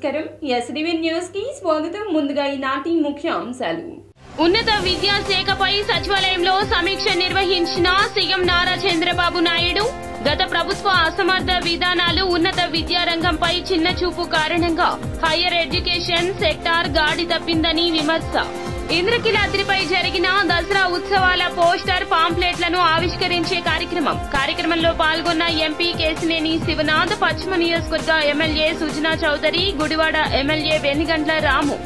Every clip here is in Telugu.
నమస్కారం ఎస్డీవీ న్యూస్ కి స్వాగతం. ముందుగా ఈనాటి ముఖ్య అంశాలు. ఉన్నత విద్యాశాఖపై సచివాలయంలో సమీక్ష నిర్వహించిన సీఎం నారా చంద్రబాబు నాయుడు. గత ప్రభుత్వ అసమర్థ విధానాలు ఉన్నత విద్యారంగంపై చిన్న చూపు కారణంగా హైయర్ ఎడ్యుకేషన్ సెక్టార్ గాడి తప్పిందని విమర్శ. ఇంద్రకీలాద్రిపై జరిగిన దసరా ఉత్సవాల పోస్టర్ పాంప్లెట్లను ఆవిష్కరించే కార్యక్రమంలో పాల్గొన్న ఎంపీ కేశినేని శివనాథ్, పశ్చిమ నియోజకవర్గ ఎమ్మెల్యే సుజనా చౌదరి, గుడివాడ ఎమ్మెల్యే వెనిగండ్ల రాము.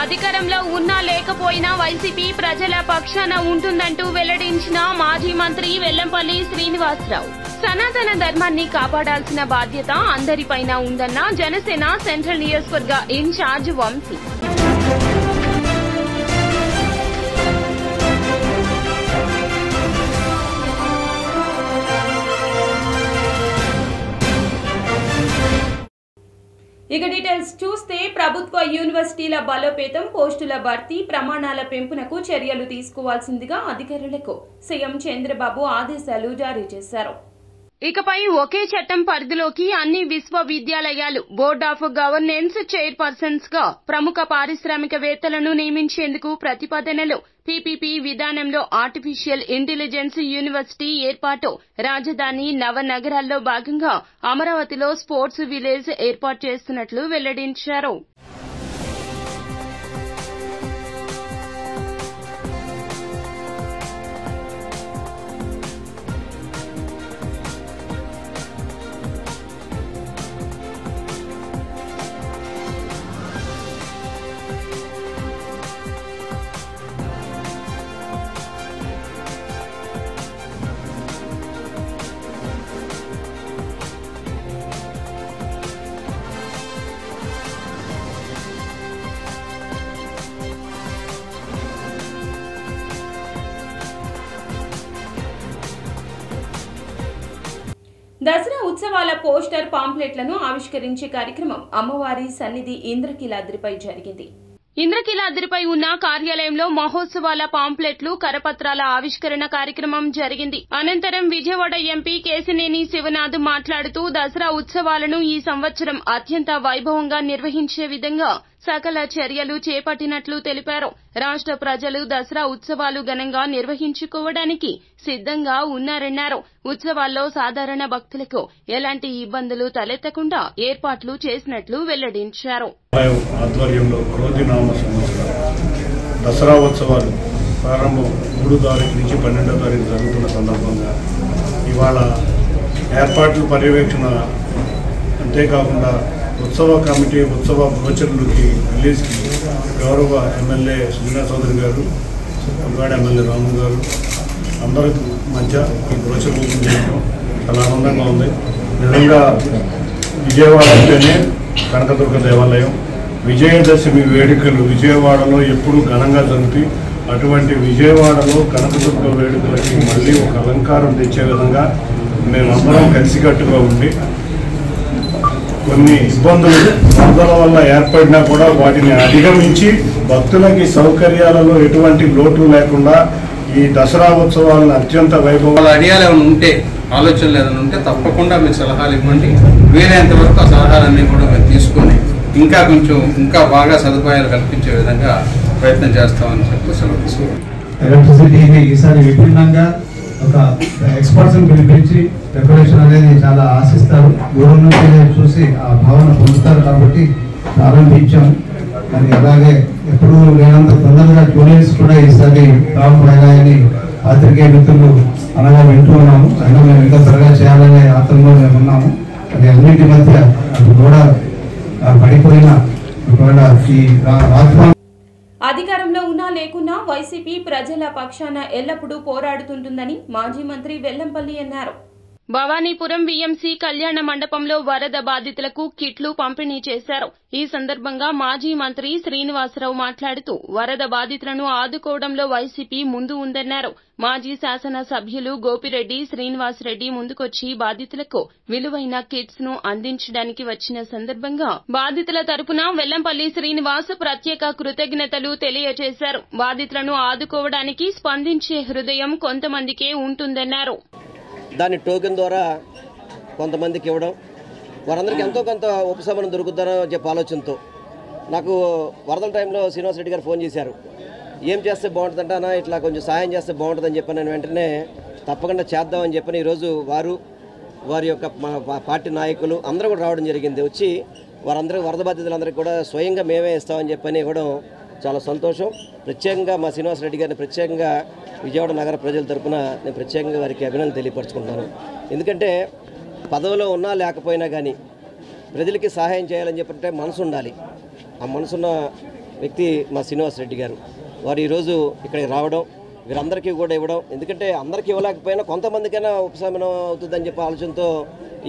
అధికారంలో ఉన్నా లేకపోయినా వైసీపీ ప్రజల పక్షాన ఉంటుందంటూ వెల్లడించిన మాజీ మంత్రి వెల్లంపల్లి శ్రీనివాసరావు. సనాతన ధర్మాన్ని కాపాడాల్సిన బాధ్యత అందరిపైన ఉందన్న జనసేన సెంట్రల్ నియోజకవర్గ ఇన్ఛార్జ్ వంశీ. ఇక డీటెయిల్స్ చూస్తే ప్రభుత్వ యూనివర్సిటీల బలోపేతం, పోస్టుల భర్తీ, ప్రమాణాల పెంపునకు చర్యలు తీసుకోవాల్సిందిగా అధికారులకు సీఎం చంద్రబాబు ఆదేశాలు జారీ చేశారు. ఇకపై ఒకే చట్టం పరిధిలోకి అన్ని విశ్వవిద్యాలయాలు బోర్డ్ ఆఫ్ గవర్నెన్స్ చైర్పర్సన్స్ గా ప్రముఖ పారిశ్రామికవేత్తలను నియమించేందుకు ప్రతిపాదనలు. పీపీపీ విధానంలో ఆర్టిఫిషియల్ ఇంటెలిజెన్స్ యూనివర్సిటీ ఏర్పాటు. రాజధాని నవనగరాల్లో భాగంగా అమరావతిలో స్పోర్ట్స్ విలేజ్ ఏర్పాటు చేస్తున్నట్లు వెల్లడించారు. దసరా ఉత్సవాల పోస్టర్ పాంప్లెట్లను ఆవిష్కరించే కార్యక్రమం అమ్మవారి సన్నిధి ఇంద్రకీలాద్రిపై జరిగింది. ఇంద్రకీలాద్రిపై ఉన్న కార్యాలయంలో మహోత్సవాల పాంప్లెట్లు, కరపత్రాల ఆవిష్కరణ కార్యక్రమం జరిగింది. అనంతరం విజయవాడ ఎంపీ కేశినేని శివనాథ్ మాట్లాడుతూ దసరా ఉత్సవాలను ఈ సంవత్సరం అత్యంత వైభవంగా నిర్వహించే విధంగా సకల చర్యలు చేపట్టినట్లు తెలిపారు. రాష్ట్ర ప్రజలు దసరా ఉత్సవాలు ఘనంగా నిర్వహించుకోవడానికి సిద్ధంగా ఉన్నారన్నారు. ఉత్సవాల్లో సాధారణ భక్తులకు ఎలాంటి ఇబ్బందులు తలెత్తకుండా ఏర్పాట్లు చేసినట్లు వెల్లడించారు. ఆధ్వర్యంలో క్రోధినామ సంవత్సరం దసరా ఉత్సవాలు ప్రారంభం 3 తారీఖు నుంచి 12వ తారీఖు జరుగుతున్న సందర్భంగా ఇవాళ ఏర్పాట్ల పర్యవేక్షణ అంతేకాకుండా ఉత్సవ కమిటీ ఉత్సవ బ్రోచర్లకి రిలీజ్కి గౌరవ ఎమ్మెల్యే సుజనా చౌదరి గారు, గుడివాడ ఎమ్మెల్యే రాము గారు అందరికి మధ్య ఈ బ్రోచర్ ఓపెన్ చేయడం చాలా ఆనందంగా ఉంది. నిజంగా విజయవాడ అంటేనే కనకదుర్గ దేవాలయం. విజయదశమి వేడుకలు విజయవాడలో ఎప్పుడూ ఘనంగా జరుగుతాయి. అటువంటి విజయవాడలో కనకదుర్గ వేడుకలకి మళ్ళీ ఒక అలంకారం తెచ్చే విధంగా మేమందరం కలిసికట్టుగా ఉండి కొన్ని ఇబ్బందులు వరదల వల్ల ఏర్పడినా కూడా వాటిని అధిగమించి భక్తులకి సౌకర్యాలలో ఎటువంటి లోటు లేకుండా ఈ దసరా ఉత్సవాలను అత్యంత వైభవం ఐడియాలు ఏమైనా ఉంటే, ఆలోచనలు ఏమైనా ఉంటే తప్పకుండా మీరు సలహాలు ఇవ్వండి. వీలైనంత వరకు ఆ సలహాలన్నీ కూడా మేము తీసుకొని ఇంకా బాగా సదుపాయాలు కల్పించే విధంగా ప్రయత్నం చేస్తామని చెప్పి సెలవు తీసుకుంటాం. ఎలక్ట్రిసిటీని ఈసారి విభిన్నంగా ఒక ఎక్స్పర్ట్స్ పిలిపించి డెకరేషన్ అనేది చాలా ఆశిస్తారు. దూరం నుంచి చూసి ఆ భావన పొందుతారు కాబట్టి ప్రారంభించాము. మరి అలాగే ఎప్పుడు లేనంత తొందరగా జూనియర్స్ కూడా ఈసారి రాబోయాయని పాత్రికేయ మిత్రులు అనగా వింటూ ఉన్నాము. అయినా మేము ఇంకా త్వరగా చేయాలనే ఆత్రంలో మేము ఉన్నాము. అది అన్నింటి మధ్య అది కూడా పడిపోయిన ఈ రాజధాని అధికారంలో ఉన్నా లేకున్నా వైసీపీ ప్రజల పక్షాన ఎల్లప్పుడూ పోరాడుతుంటుందని మాజీ మంత్రి వెల్లంపల్లి అన్నారు. భవానీపురం వీఎంసీ కళ్యాణ మండపంలో వరద బాధితులకు కిట్లు పంపిణీ చేశారు. ఈ సందర్భంగా మాజీ మంత్రి శ్రీనివాసరావు మాట్లాడుతూ వరద బాధితులను ఆదుకోవడంలో వైసీపీ ముందు ఉందన్నారు. మాజీ శాసన సభ్యులు గోపిరెడ్డి శ్రీనివాసరెడ్డి ముందుకొచ్చి బాధితులకు విలువైన కిట్స్ ను అందించడానికి వచ్చిన సందర్భంగా బాధితుల తరపున వెల్లంపల్లి శ్రీనివాస్ ప్రత్యేక కృతజ్ఞతలు తెలియజేశారు. బాధితులను ఆదుకోవడానికి స్పందించే హృదయం కొంతమందికే ఉంటుందన్నారు. దాని టోకెన్ ద్వారా కొంతమందికి ఇవ్వడం, వారందరికీ ఎంతో కొంత ఉపశమనం దొరుకుతుందని చెప్పే ఆలోచనతో నాకు వరదల టైంలో శ్రీనివాస్ రెడ్డి గారు ఫోన్ చేశారు. ఏం చేస్తే బాగుంటుందంటే ఇట్లా కొంచెం సహాయం చేస్తే బాగుంటుందని చెప్పి నేను వెంటనే తప్పకుండా చేద్దామని చెప్పని ఈరోజు వారి యొక్క పార్టీ నాయకులు అందరూ కూడా రావడం జరిగింది. వచ్చి వారందరూ వరద బాధితులందరికీ కూడా స్వయంగా మేమే ఇస్తామని చెప్పని ఇవ్వడం చాలా సంతోషం. ప్రత్యేకంగా మా శ్రీనివాస్ రెడ్డి గారిని ప్రత్యేకంగా విజయవాడ నగర ప్రజల తరఫున నేను ప్రత్యేకంగా వారికి అభినందనలు తెలియపరుచుకుంటున్నాను. ఎందుకంటే పదవిలో ఉన్నా లేకపోయినా కానీ ప్రజలకి సహాయం చేయాలని చెప్పంటే మనసు ఉండాలి. ఆ మనసున్న వ్యక్తి మా శ్రీనివాస్ రెడ్డి గారు. వారు ఈరోజు ఇక్కడికి రావడం, వీరందరికీ కూడా ఇవ్వడం, ఎందుకంటే అందరికీ ఇవ్వలేకపోయినా కొంతమందికైనా ఉపశమనం అవుతుందని చెప్పే ఆలోచనతో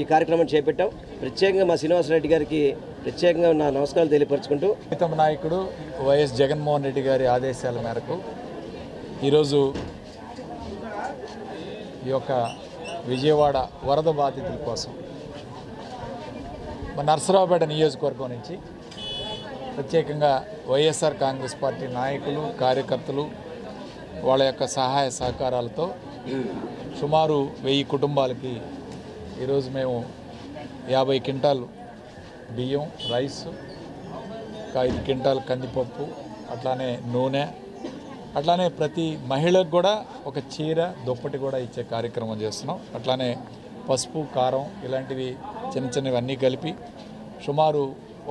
ఈ కార్యక్రమం చేపట్టాం. ప్రత్యేకంగా మా శ్రీనివాస్ రెడ్డి గారికి ప్రత్యేకంగా నా నమస్కారాలు తెలియపరుచుకుంటూ ప్రీతమ నాయకుడు వైఎస్ జగన్మోహన్ రెడ్డి గారి ఆదేశాల మేరకు ఈరోజు ఈ యొక్క విజయవాడ వరద బాధితుల కోసం నర్సరావుపేట నియోజకవర్గం నుంచి ప్రత్యేకంగా వైఎస్ఆర్ కాంగ్రెస్ పార్టీ నాయకులు, కార్యకర్తలు వాళ్ళ యొక్క సహాయ సహకారాలతో సుమారు 1000 కుటుంబాలకి ఈరోజు మేము 50 క్వింటాలు బియ్యం, రైస్, 5 క్వింటాలు కందిపప్పు, అట్లానే నూనె, అట్లానే ప్రతి మహిళకు కూడా ఒక చీర, దుప్పటి కూడా ఇచ్చే కార్యక్రమం చేస్తున్నాం. అట్లానే పసుపు, కారం ఇలాంటివి చిన్నవి అన్నీ కలిపి సుమారు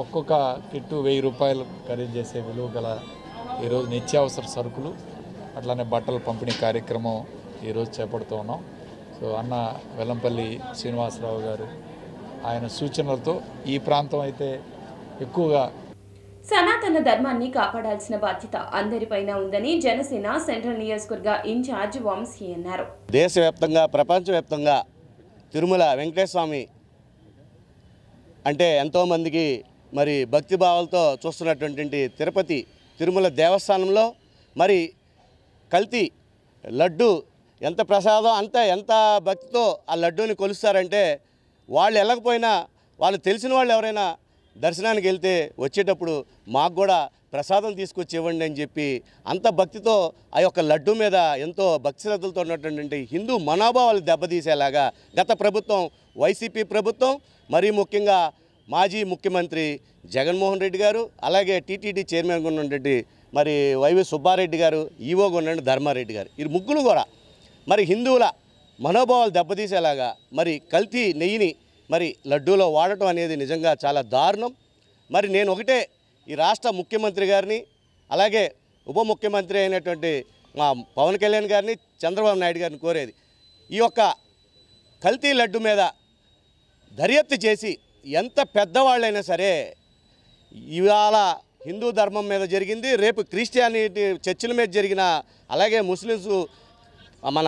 ఒక్కొక్క కిట్టు 1000 రూపాయలు ఖరీదు చేసే విలువ గల ఈరోజు నిత్యావసర సరుకులు, అట్లానే బట్టల పంపిణీ కార్యక్రమం ఈరోజు చేపడుతూ ఉన్నాం. సో అన్న వెల్లంపల్లి శ్రీనివాసరావు గారు ఆయన సూచనలతో ఈ ప్రాంతం అయితే ఎక్కువగా సనాతన ధర్మాన్ని కాపాడాల్సిన బాధ్యత అందరిపైన ఉందని జనసేన సెంట్రల్ నియోజకవర్గ ఇన్ఛార్జ్ వంశీ అన్నారు. దేశవ్యాప్తంగా, ప్రపంచవ్యాప్తంగా తిరుమల వెంకటేశ్వర స్వామి అంటే ఎంతోమందికి మరి భక్తిభావాలతో చూస్తున్నటువంటి తిరుపతి తిరుమల దేవస్థానంలో మరి కల్తీ లడ్డు ఎంత ప్రసాదం ఎంత భక్తితో ఆ లడ్డూని కొలుస్తారంటే వాళ్ళు వెళ్ళకపోయినా వాళ్ళు తెలిసిన వాళ్ళు ఎవరైనా దర్శనానికి వెళ్తే వచ్చేటప్పుడు మాకు కూడా ప్రసాదం తీసుకొచ్చి ఇవ్వండి అని చెప్పి అంత భక్తితో ఆ యొక్క లడ్డు మీద ఎంతో భక్తి శ్రద్ధలతో ఉన్నటువంటి హిందూ మనోభావాలు దెబ్బతీసేలాగా గత ప్రభుత్వం, వైసీపీ ప్రభుత్వం, మరీ ముఖ్యంగా మాజీ ముఖ్యమంత్రి జగన్మోహన్ రెడ్డి గారు, అలాగే టీటీడీ చైర్మన్గా ఉన్నటువంటి మరి వైవి సుబ్బారెడ్డి గారు, ఈవోగా ఉన్నటువంటి ధర్మారెడ్డి గారు, ఈ ముగ్గురు కూడా మరి హిందువుల మనోభావాలు దెబ్బతీసేలాగా మరి కల్తీ నెయ్యిని మరి లడ్డూలో వాడటం అనేది నిజంగా చాలా దారుణం. మరి నేను ఒకటే ఈ రాష్ట్ర ముఖ్యమంత్రి గారిని, అలాగే ఉప ముఖ్యమంత్రి అయినటువంటి మా పవన్ కళ్యాణ్ గారిని, చంద్రబాబు నాయుడు గారిని కోరేది ఈ యొక్క కల్తీ లడ్డు మీద దర్యాప్తు చేసి ఎంత పెద్దవాళ్ళైనా సరే, ఇవాళ హిందూ ధర్మం మీద జరిగింది, రేపు క్రిస్టియానిటీ చర్చిల మీద జరిగిన, అలాగే ముస్లిమ్స్ మన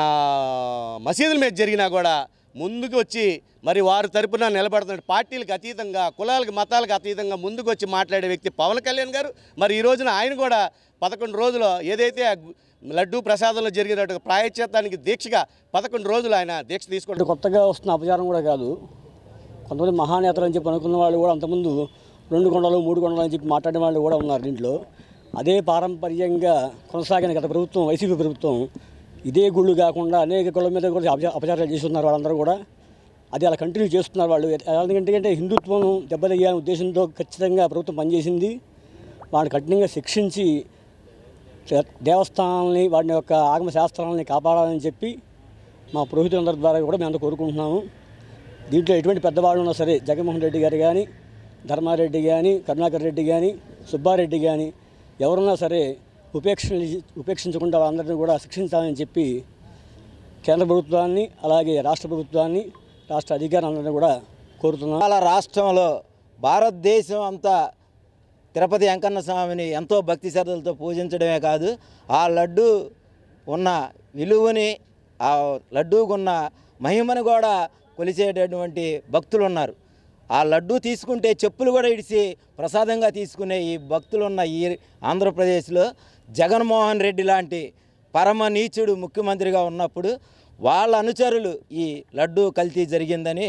మసీదుల మీద జరిగినా కూడా ముందుకు వచ్చి మరి వారి తరపున నిలబడుతున్న పార్టీలకు అతీతంగా, కులాలకు మతాలకు అతీతంగా ముందుకు వచ్చి మాట్లాడే వ్యక్తి పవన్ కళ్యాణ్ గారు. మరి ఈ రోజున ఆయన కూడా 11 రోజులు ఏదైతే లడ్డూ ప్రసాదంలో జరిగినట్టు ప్రాయశ్చిత్తానికి దీక్షగా 11 రోజులు ఆయన దీక్ష తీసుకుంటారు. కొత్తగా వస్తున్న అపచారం కూడా కాదు. కొంతమంది మహానేతలు అని చెప్పి అనుకున్న వాళ్ళు కూడా అంతకుముందు 2 కొండలు 3 కొండలు అని చెప్పి మాట్లాడే వాళ్ళు కూడా ఉన్నారు దీంట్లో. అదే పారంపర్యంగా కొనసాగిన గత ప్రభుత్వం, వైసీపీ ప్రభుత్వం ఇదే గుళ్ళు కాకుండా అనేక గుళ్ళ మీద కూడా అపచారాలు చేస్తున్నారు వాళ్ళందరూ కూడా. అది అలా కంటిన్యూ చేస్తున్నారు వాళ్ళు. ఎందుకంటే హిందుత్వం దెబ్బతీయాలనే ఉద్దేశంతో ఖచ్చితంగా ప్రభుత్వం పనిచేసింది. వాళ్ళని కఠినంగా శిక్షించి దేవస్థానాలని, వాటి యొక్క ఆగమ శాస్త్రాలని కాపాడాలని చెప్పి మా పురోహితులందరి ద్వారా కూడా మేము అంతా కోరుకుంటున్నాము. దీంట్లో ఎటువంటి పెద్దవాళ్ళు ఉన్నా సరే, జగన్మోహన్ రెడ్డి గారు కానీ, ధర్మారెడ్డి కానీ, కరుణాకర్ రెడ్డి కానీ, సుబ్బారెడ్డి కానీ ఎవరున్నా సరే ఉపేక్షించకుండా వాళ్ళందరినీ కూడా శిక్షించాలని చెప్పి కేంద్ర ప్రభుత్వాన్ని, అలాగే రాష్ట్ర ప్రభుత్వాన్ని, రాష్ట్ర అధికారులందరినీ కూడా కోరుతున్నాం. అలా రాష్ట్రంలో భారతదేశం అంతా తిరుపతి వెంకన్న స్వామిని ఎంతో భక్తి శ్రద్ధలతో పూజించడమే కాదు, ఆ లడ్డు ఉన్న విలువని, ఆ లడ్డూకున్న మహిమను కూడా కొలిచేటటువంటి భక్తులు ఉన్నారు. ఆ లడ్డూ తీసుకుంటే చెప్పులు కూడా ఇడిచి ప్రసాదంగా తీసుకునే ఈ భక్తులున్న ఈ ఆంధ్రప్రదేశ్లో జగన్మోహన్ రెడ్డి లాంటి పరమ నీచుడు ముఖ్యమంత్రిగా ఉన్నప్పుడు వాళ్ళ అనుచరులు ఈ లడ్డూ కల్తీ జరిగిందని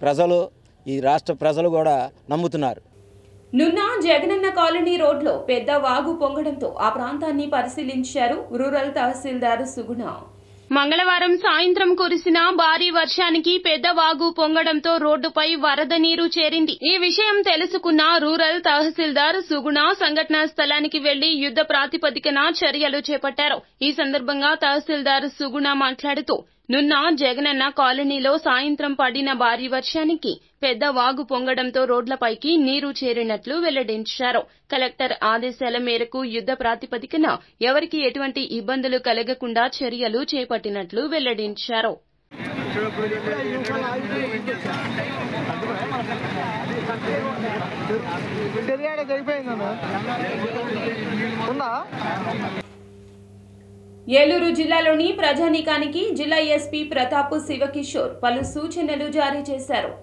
ప్రజలు, ఈ రాష్ట్ర ప్రజలు కూడా నమ్ముతున్నారు. నున్న జగనన్న కాలనీ రోడ్లో పెద్ద వాగు పొంగడంతో ఆ ప్రాంతాన్ని పరిశీలించారు రూరల్ తహసీల్దార్ సుగుణ. మంగళవారం సాయంత్రం కురిసిన భారీ వర్షానికి పెద్ద వాగు పొంగడంతో రోడ్డుపై వరద నీరు చేరింది. ఈ విషయం తెలుసుకున్న రూరల్ తహసీల్దార్ సుగుణ సంఘటనా స్థలానికి వెళ్లి యుద్ధ ప్రాతిపదికన చర్యలు చేపట్టారు. ఈ సందర్భంగా తహసీల్దార్ సుగుణ మాట్లాడుతూ నున్న జగనన్న కాలనీలో సాయంత్రం పడిన భారీ వర్షానికి పెద్ద వాగు పొంగడంతో రోడ్లపైకి నీరు చేరినట్లు వెల్లడించారు. కలెక్టర్ ఆదేశాల మేరకు యుద్ధ ప్రాతిపదికన ఎవరికీ ఎటువంటి ఇబ్బందులు కలగకుండా చర్యలు చేపట్టినట్లు వెల్లడించారు. ఏలూరు జిల్లాలోని ప్రజానీకానికి జిల్లా ఎస్పీ ప్రతాప్ శివకిషోర్ పలు సూచనలు జారీ చేశారు.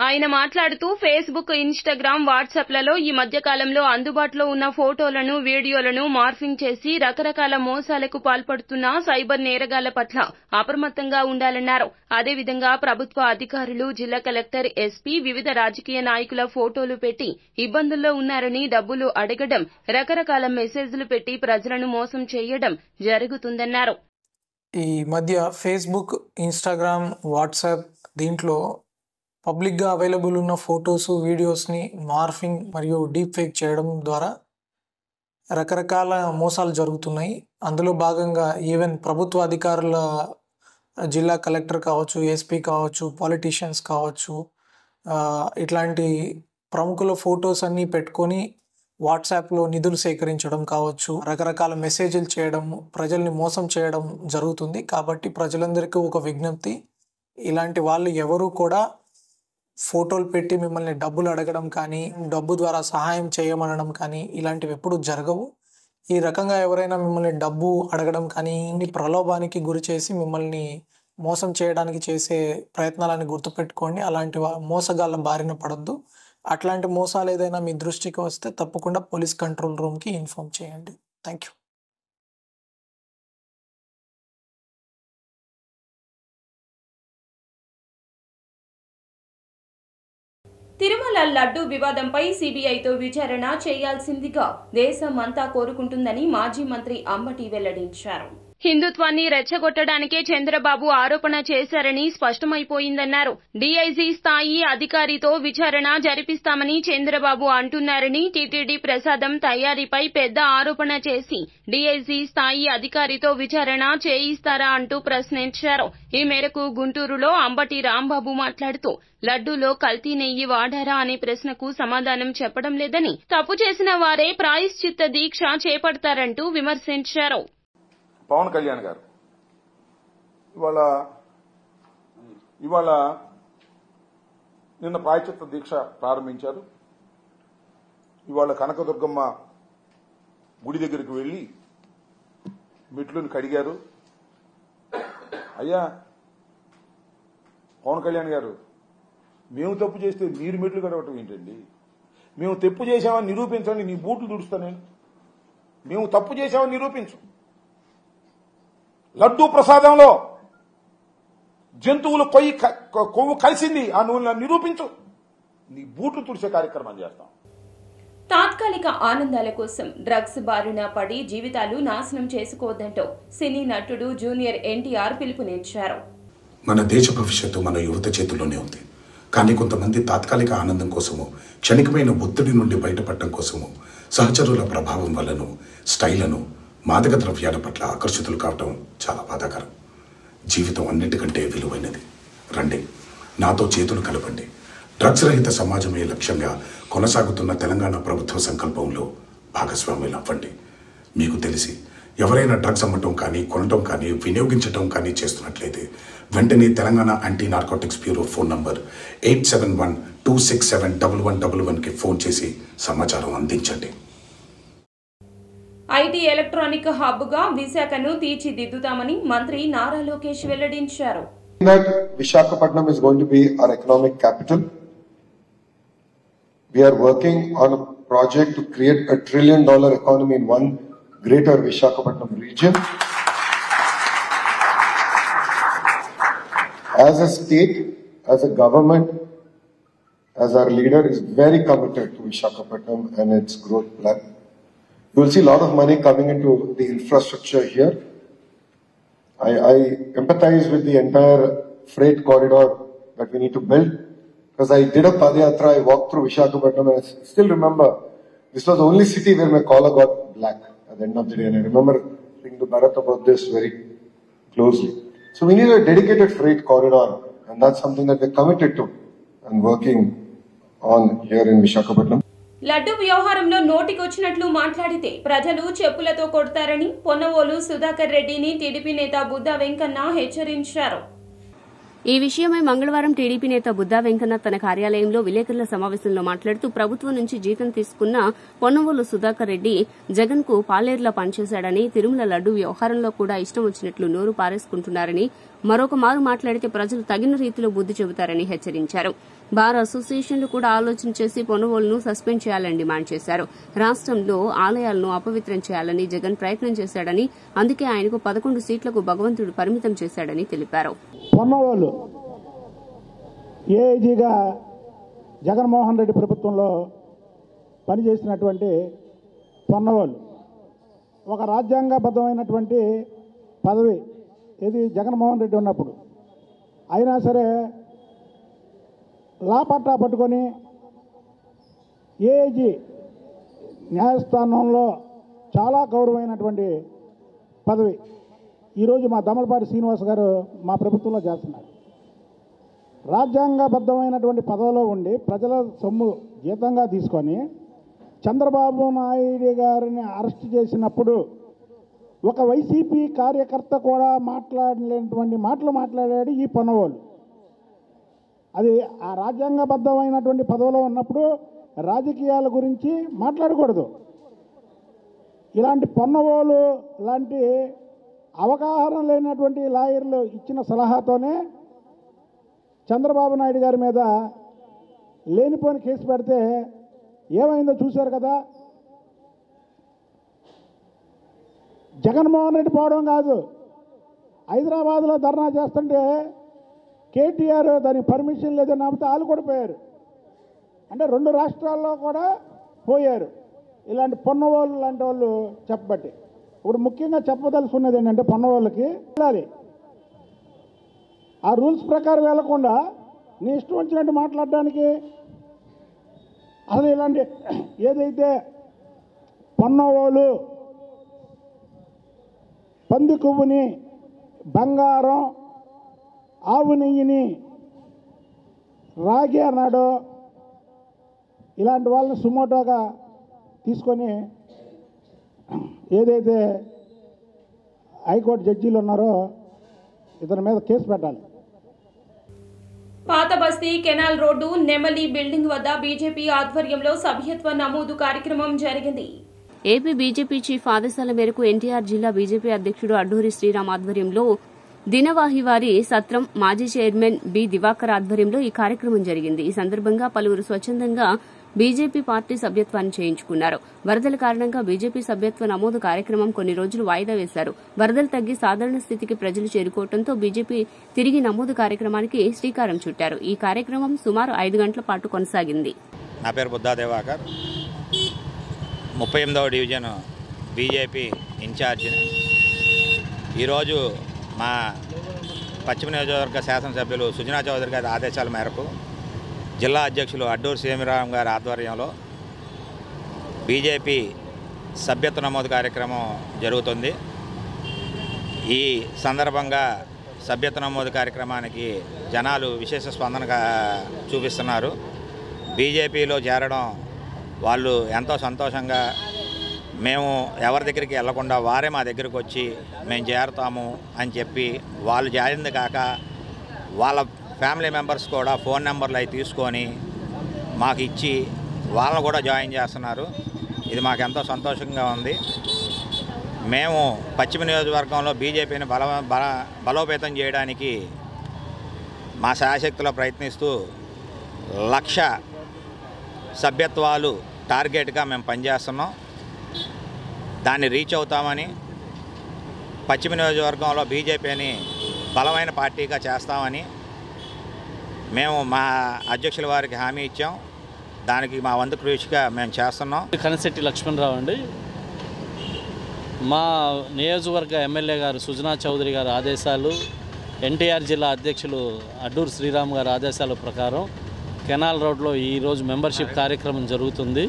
ఆయన మాట్లాడుతూ ఫేస్బుక్, ఇన్స్టాగ్రామ్, వాట్సాప్లలో ఈ మధ్య కాలంలో అందుబాటులో ఉన్న ఫోటోలను, వీడియోలను మార్ఫింగ్ చేసి రకరకాల మోసాలకు పాల్పడుతున్న సైబర్ నేరగాళ్ల పట్ల అప్రమత్తంగా ఉండాలన్నారు. అదేవిధంగా ప్రభుత్వ అధికారులు, జిల్లా కలెక్టర్, ఎస్పీ వివిధ రాజకీయ నాయకుల ఫోటోలు పెట్టి ఇబ్బందుల్లో ఉన్నారని డబ్బులు అడగడం, రకరకాల మెసేజ్లు పెట్టి ప్రజలను మోసం చేయడం జరుగుతుందన్నారు. ఈ మధ్య ఫేస్బుక్, ఇన్స్టాగ్రామ్, వాట్సాప్ దీంట్లో పబ్లిక్గా అవైలబుల్ ఉన్న ఫొటోస్, వీడియోస్ని మార్ఫింగ్ మరియు డీప్ ఫేక్ చేయడం ద్వారా రకరకాల మోసాలు జరుగుతున్నాయి. అందులో భాగంగా ఈవెన్ ప్రభుత్వ అధికారుల, జిల్లా కలెక్టర్ కావచ్చు, ఎస్పీ కావచ్చు, పాలిటీషియన్స్ కావచ్చు, ఇట్లాంటి ప్రముఖుల ఫొటోస్ అన్నీ పెట్టుకొని వాట్సాప్లో నిధులు సేకరించడం కావచ్చు, రకరకాల మెసేజ్లు చేయడం, ప్రజల్ని మోసం చేయడం జరుగుతుంది. కాబట్టి ప్రజలందరికీ ఒక విజ్ఞప్తి, ఇలాంటి వాళ్ళు ఎవరు కూడా ఫోటోలు పెట్టి మిమ్మల్ని డబ్బులు అడగడం కానీ, డబ్బు ద్వారా సహాయం చేయమనడం కానీ ఇలాంటివి ఎప్పుడు జరగవు. ఈ రకంగా ఎవరైనా మిమ్మల్ని డబ్బు అడగడం కానీ, ప్రలోభానికి గురి చేసి మిమ్మల్ని మోసం చేయడానికి చేసే ప్రయత్నాలని గుర్తుపెట్టుకోండి. అలాంటి మోసగాళ్ళ బారిన పడొద్దు. అట్లాంటి మోసాలు ఏదైనా మీ దృష్టికి వస్తే తప్పకుండా పోలీస్ కంట్రోల్ రూమ్కి ఇన్ఫార్మ్ చేయండి. Thank you. తిరుమల లడ్డూ వివాదంపై సీబీఐతో విచారణ చేయాల్సిందిగా దేశం అంతా కోరుకుంటుందని మాజీ మంత్రి అంబటి వెల్లడించారు. హిందుత్వాన్ని రెచ్చగొట్టడానికే చంద్రబాబు ఆరోపణ చేశారని స్పష్టమైపోయిందన్నారు. డీఐజీ స్థాయి అధికారితో విచారణ జరిపిస్తామని చంద్రబాబు అంటున్నారని, టీటీడీ ప్రసాదం తయారీపై పెద్ద ఆరోపణ చేసి డీఐజీ స్థాయి అధికారితో విచారణ చేయిస్తారా అంటూ ప్రశ్నించారు. ఈ మేరకు గుంటూరులో అంబటి రాంబాబు మాట్లాడుతూ లడ్డూలో కల్తీ నెయ్యి వాడారా అనే ప్రశ్నకు సమాధానం చెప్పడం లేదని, తప్పు చేసిన వారే ప్రాయశ్చిత్త దీక్ష చేపడతారంటూ విమర్శించారు. పవన్ కళ్యాణ్ గారు ఇవాళ నిన్న ప్రాయశ్చిత్త దీక్ష ప్రారంభించారు. ఇవాళ కనకదుర్గమ్మ గుడి దగ్గరికి వెళ్లి మెట్లుని కడిగారు. అయ్యా పవన్ కళ్యాణ్ గారు, మేము తప్పు చేస్తే మీరు మెట్లు కడగటం ఏంటండి? మేము తప్పు చేశామని నిరూపించండి, నీ బూట్లు దుడుస్తా నేను. మేము తప్పు చేశామని నిరూపించు. లడ్డూ ప్రసాదంలో జంతువులు కొవ్వు కలిసింది, ఆ నువ్వు నిరూపించు, నీ బూట్లు తుడిసే కార్యక్రమం చేస్తాం. తాత్కాలిక ఆనందాల కోసం డ్రగ్స్ బారిన పడి జీవితాలు నాశనం చేసుకోవద్దంటూ సినీ నటుడు జూనియర్ ఎన్టీఆర్ పిలుపునిచ్చారు. మన దేశ భవిష్యత్తు మన యువత చేతుల్లోనే ఉంది. కానీ కొంతమంది తాత్కాలిక ఆనందం కోసము, క్షణికమైన ఒత్తిడి నుండి బయటపడటం కోసము, సహచరుల ప్రభావం వల్లను, స్టైలను, మాదక ద్రవ్యాల పట్ల ఆకర్షితులు కావటం చాలా బాధాకరం. జీవితం అన్నిటికంటే విలువైనది. రండి, నాతో చేతులు కలపండి. డ్రగ్స్ రహిత సమాజమే లక్ష్యంగా కొనసాగుతున్న తెలంగాణ ప్రభుత్వ సంకల్పంలో భాగస్వాములు అవ్వండి. మీకు తెలిసి ఎవరైనా డ్రగ్స్ అమ్మటం కానీ, కొనటం కానీ, వినియోగించటం కానీ చేస్తున్నట్లయితే వెంటనే Telangana anti narcotics bureau phone number 8712671111కి ఫోన్ చేసి సమాచారం అందించండి. ఐటీ ఎలక్ట్రానిక్ హబ్ గా విశాఖను తీర్చిదిద్దుతామని మంత్రి నారా లోకేష్ వెల్లడించారు. Visakhapatnam is going to be our economic capital. We are working on a project to create $1 trillion economy in one greater Visakhapatnam region. As a state, as a government, as our leader is very committed to Visakhapatnam and its growth plan. You will see a lot of money coming into the infrastructure here. I empathize with the entire freight corridor that we need to build, because I did a Padayatra, I walked through Visakhapatnam, and I still remember this was the only city where my collar got black at the end of the day, and I remember thinking to Bharat about this very closely. So we need a dedicated freight corridor, and that's something that we're committed to and working on here in Visakhapatnam. Laddu వ్యవహారంలో నోటికొచ్చినట్లు మాట్లాడితే ప్రజలు చెప్పులతో కొడతారని పొన్నవోలు సుధాకర్ రెడ్డిని టీడీపీ నేత బుద్దా వెంకన్న హెచ్చరించారు. ఈ విషయమై మంగళవారం టీడీపీ నేత బుద్దా వెంకన్న తన కార్యాలయంలో విలేకరుల సమావేశంలో మాట్లాడుతూ ప్రభుత్వం నుంచి జీతం తీసుకున్న పొన్నవోలు సుధాకర్ రెడ్డి జగన్ కు పాలేరులా పనిచేశాడని, తిరుమల లడ్డు వ్యవహారంలో కూడా ఇష్టం వచ్చినట్లు నోరు పారేసుకుంటున్నారని, మరొక మారు మాట్లాడితే ప్రజలు తగిన రీతిలో బుద్ది చెబుతారని హెచ్చరించారు. బార్ అసోసియేషన్లు కూడా ఆలోచన చేసి పొన్నవోలును సస్పెండ్ చేయాలని డిమాండ్ చేశారు. రాష్ట్రంలో ఆలయాలను అపవిత్రం చేయాలని జగన్ ప్రయత్నం చేశాడని, అందుకే ఆయనకు 11 సీట్లకు భగవంతుడు పరిమితం చేశాడని తెలిపారు. పొన్నవోలు ఏఐజీగా జగన్మోహన్ రెడ్డి ప్రభుత్వంలో పనిచేసినటువంటి పొన్నవోలు ఒక రాజ్యాంగబద్ధమైనటువంటి పదవి ఇది జగన్మోహన్ రెడ్డి ఉన్నప్పుడు. అయినా సరే లాపట్టా పట్టుకొని ఏఐజీ న్యాయస్థానంలో చాలా గౌరవమైనటువంటి పదవి ఈరోజు మా దమ్మలపాటి శ్రీనివాస్ గారు మా ప్రభుత్వంలో చేస్తున్నారు. రాజ్యాంగబద్ధమైనటువంటి పదవిలో ఉండి ప్రజల సొమ్ము జీతంగా తీసుకొని చంద్రబాబు నాయుడు గారిని అరెస్ట్ చేసినప్పుడు ఒక వైసీపీ కార్యకర్త కూడా మాట్లాడలేనటువంటి మాటలు మాట్లాడాడు ఈ పొన్నవోలు. అది ఆ రాజ్యాంగబద్ధమైనటువంటి పదవిలో ఉన్నప్పుడు రాజకీయాల గురించి మాట్లాడకూడదు. ఇలాంటి పొన్నవోలు లాంటి అవగాహన లేనటువంటి లాయర్లు ఇచ్చిన సలహాతోనే చంద్రబాబు నాయుడు గారి మీద లేనిపోని కేసు పెడితే ఏమైందో చూశారు కదా. జగన్మోహన్ రెడ్డి పోవడం కాదు, హైదరాబాద్లో ధర్నా చేస్తుంటే కేటీఆర్ దానికి పర్మిషన్ లేదని నమ్మితే వాళ్ళు కూడా పోయారు. అంటే 2 రాష్ట్రాల్లో కూడా పోయారు ఇలాంటి పొన్నవోళ్ళు లాంటి వాళ్ళు చెప్పబట్టి. ఇప్పుడు ముఖ్యంగా చెప్పదలుచుకున్నది ఏంటంటే పొన్నవోళ్ళకి వెళ్ళాలి, ఆ రూల్స్ ప్రకారం వెళ్లకుండా నీ ఇష్టం వచ్చినట్టు మాట్లాడడానికి. అసలు ఇలాంటి ఏదైతే పొన్నవోలు పంది కొవ్వుని, బంగారం, ఆవు నెయ్యిని రాగి అన్నాడు, ఇలాంటి వాళ్ళని సుమోటోగా తీసుకొని ఏదైతే హైకోర్టు జడ్జీలు ఉన్నారో ఇతని మీద కేసు పెట్టాలి. పాత బస్తీ కెనాల్ రోడ్డు నెమలి బిల్డింగ్ వద్ద బీజేపీ ఆధ్వర్యంలో సభ్యత్వ నమోదు కార్యక్రమం జరిగింది. ఏపీ బీజేపీ చీఫ్ ఆదేశాల మేరకు ఎన్టీఆర్ జిల్లా బీజేపీ అధ్యక్షుడు అడ్డూరి శ్రీరామ్ ఆధ్వర్యంలో దినవాహివారి సత్రం మాజీ చైర్మన్ బి దివాకర్ ఆధ్వర్యంలో ఈ కార్యక్రమం జరిగింది. ఈ సందర్భంగా పలువురు స్వచ్ఛందంగా బీజేపీ పార్టీ సభ్యత్వాన్ని చేయించుకున్నారు. వరదల కారణంగా బీజేపీ సభ్యత్వ నమోదు కార్యక్రమం కొన్ని రోజులు వాయిదా వేశారు. వరదలు తగ్గి సాధారణ స్థితికి ప్రజలు చేరుకోవడంతో బీజేపీ తిరిగి నమోదు కార్యక్రమానికి శ్రీకారం చుట్టారు. ఈ కార్యక్రమం సుమారు 5 గంటల పాటు కొనసాగింది. నా పేరు బుద్దా దివాకర్, 38వ డివిజన్ బీజేపీ ఇన్ఛార్జిని. ఈరోజు మా పశ్చిమ నియోజకవర్గ శాసనసభ్యులు సుజనా చౌదరి గారి ఆదేశాల మేరకు జిల్లా అధ్యక్షులు అడ్డూరి శ్రీరామ్ గారి ఆధ్వర్యంలో బీజేపీ సభ్యత్వ నమోదు కార్యక్రమం జరుగుతుంది. ఈ సందర్భంగా సభ్యత్వ నమోదు కార్యక్రమానికి జనాలు విశేష స్పందనగా చూపిస్తున్నారు. బీజేపీలో చేరడం వాళ్ళు ఎంతో సంతోషంగా, మేము ఎవరి దగ్గరికి వెళ్లకుండా వారే మా దగ్గరికి వచ్చి మేము చేరుతాము అని చెప్పి వాళ్ళు చేరింది కాక వాళ్ళ ఫ్యామిలీ మెంబర్స్ కూడా ఫోన్ నెంబర్లు అవి తీసుకొని మాకు ఇచ్చి వాళ్ళని కూడా జాయిన్ చేస్తున్నారు. ఇది మాకు ఎంతో సంతోషంగా ఉంది. మేము పశ్చిమ నియోజకవర్గంలో బీజేపీని బలోపేతం చేయడానికి మా శాయశక్తిలో ప్రయత్నిస్తూ 1,00,000 సభ్యత్వాలు టార్గెట్గా మేము పనిచేస్తున్నాం. దాన్ని రీచ్ అవుతామని, పశ్చిమ నియోజకవర్గంలో బీజేపీని బలమైన పార్టీగా చేస్తామని మేము మా అధ్యక్షుల వారికి హామీ ఇచ్చాం. దానికి మా వంతు కృషిగా మేము చేస్తున్నాం. కనశెట్టి లక్ష్మణరావు అండి. మా నియోజకవర్గ ఎమ్మెల్యే గారు సుజనా చౌదరి గారి ఆదేశాలు, ఎన్టీఆర్ జిల్లా అధ్యక్షులు అడ్డూరు శ్రీరామ్ గారి ఆదేశాల ప్రకారం కెనాల్ రోడ్లో ఈరోజు మెంబర్షిప్ కార్యక్రమం జరుగుతుంది.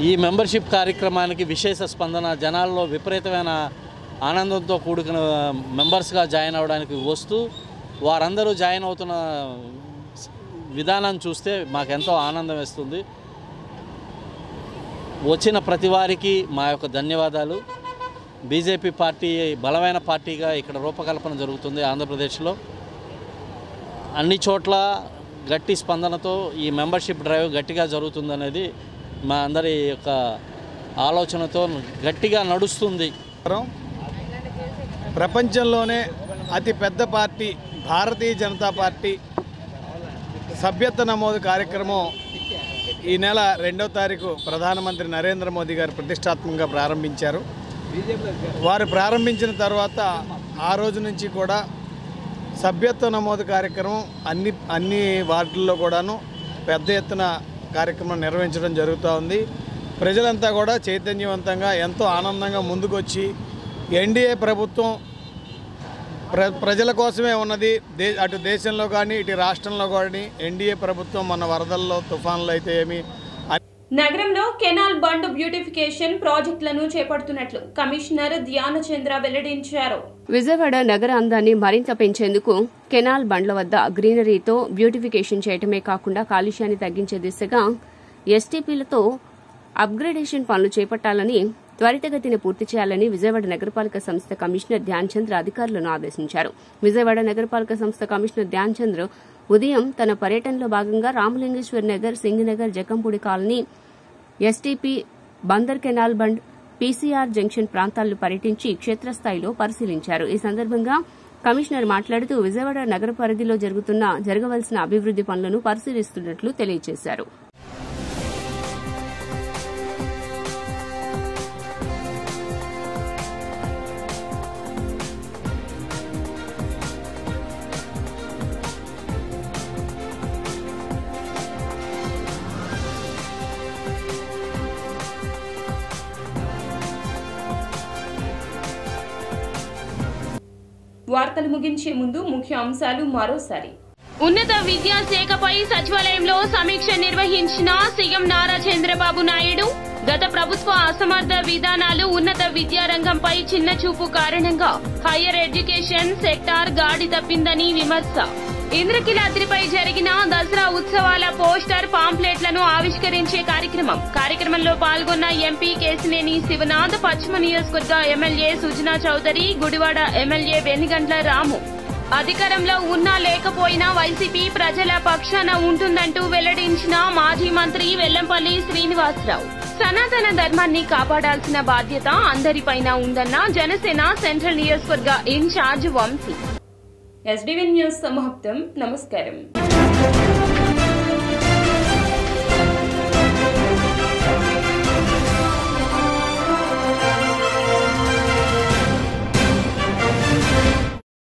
ఈ మెంబర్షిప్ కార్యక్రమానికి విశేష స్పందన, జనాల్లో విపరీతమైన ఆనందంతో కూడుకున్న మెంబర్స్గా జాయిన్ అవ్వడానికి వస్తూ వారందరూ జాయిన్ అవుతున్న విధానం చూస్తే మాకెంతో ఆనందం వేస్తుంది. వచ్చిన ప్రతి వారికి మా యొక్క ధన్యవాదాలు. బీజేపీ పార్టీ బలమైన పార్టీగా ఇక్కడ రూపకల్పన జరుగుతుంది. ఆంధ్రప్రదేశ్లో అన్ని చోట్ల గట్టి స్పందనతో ఈ మెంబర్షిప్ డ్రైవ్ గట్టిగా జరుగుతుందనేది మా అందరి యొక్క ఆలోచనతో గట్టిగా నడుస్తుంది. ప్రపంచంలోనే అతి పెద్ద పార్టీ భారతీయ జనతా పార్టీ సభ్యత్వ నమోదు కార్యక్రమం ఈ నెల 2వ తారీఖు ప్రధానమంత్రి నరేంద్ర మోదీ గారు ప్రతిష్టాత్మకంగా ప్రారంభించారు. వారు ప్రారంభించిన తర్వాత ఆ రోజు నుంచి కూడా సభ్యత్వ నమోదు కార్యక్రమం అన్ని వార్డుల్లో కూడాను పెద్ద ఎత్తున కార్యక్రమం నిర్వహించడం జరుగుతూ ఉంది. ప్రజలంతా కూడా చైతన్యవంతంగా ఎంతో ఆనందంగా ముందుకొచ్చి ఎన్డీఏ ప్రభుత్వం ప్రజల కోసమే ఉన్నది. అటు దేశంలో కానీ ఇటు రాష్ట్రంలో కానీ ఎన్డీఏ ప్రభుత్వం మన వరదల్లో తుఫాన్లు అయితే ఏమి. నగరంలో కెనాల్ బండ్ బ్యూటిఫికేషన్ ప్రాజెక్టులను చేపడుతున్నట్లు కమిషనర్ ధ్యానచంద్ర వెల్లడించారు. విజయవాడ నగర అందాన్ని మరింత పెంచేందుకు కెనాల్ బండ్ల వద్ద గ్రీనరీతో బ్యూటిఫికేషన్ చేయటమే కాకుండా కాలుష్యాన్ని తగ్గించే దిశగా ఎస్టీపీలతో అప్గ్రేడేషన్ పనులు చేపట్టాలని, త్వరితగతిన పూర్తి చేయాలని విజయవాడ నగరపాలక సంస్థ కమిషనర్ ధ్యానచంద్ర అధికారులను ఆదేశించారు. విజయవాడ నగరపాలక సంస్థ కమిషనర్ ధ్యానచంద్ర ఉదయం తన పర్యటనలో భాగంగా Ramalingeswar Nagar, Singh Nagar, Jakkampudi colony, STP, Bandar canal bund, PCR junction ప్రాంతాలను పర్యటించి క్షేత్రస్థాయిలో పరిశీలించారు. ఈ సందర్భంగా కమిషనర్ మాట్లాడుతూ విజయవాడ నగర పరిధిలో జరగవలసిన అభివృద్ది పనులను పరిశీలిస్తున్నట్లు తెలియజేశారు. వార్తలు ముగించే ముందు ముఖ్య అంశాలు మరోసారి. ఉన్నత విద్యాశాఖపై సచివాలయంలో సమీక్ష నిర్వహించిన సీఎం నారా చంద్రబాబు నాయుడు. గత ప్రభుత్వ అసమర్థ విధానాలు ఉన్నత విద్యారంగంపై చిన్న చూపు కారణంగా హైయర్ ఎడ్యుకేషన్ సెక్టార్ గాడి తప్పిందని విమర్శ. ఇంద్రకీలాద్రిపై జరిగిన దసరా ఉత్సవాల పోస్టర్ పాంప్లెట్లను ఆవిష్కరించే కార్యక్రమంలో పాల్గొన్న ఎంపీ కేశినేని శివనాథ్, పశ్చిమ నియోజకవర్గ ఎమ్మెల్యే సుజనా చౌదరి, గుడివాడ ఎమ్మెల్యే వెనిగండ్ల రాము. అధికారంలో ఉన్నా లేకపోయినా వైసీపీ ప్రజల పక్షాన ఉంటుందంటూ వెల్లడించిన మాజీ మంత్రి వెల్లంపల్లి శ్రీనివాసరావు. సనాతన ధర్మాన్ని కాపాడాల్సిన బాధ్యత అందరిపైన ఉందన్న జనసేన సెంట్రల్ నియోజకవర్గ ఇన్ఛార్జ్ వంశీ. ఎస్డీవీ న్యూస్ సమాప్తం. నమస్కారం.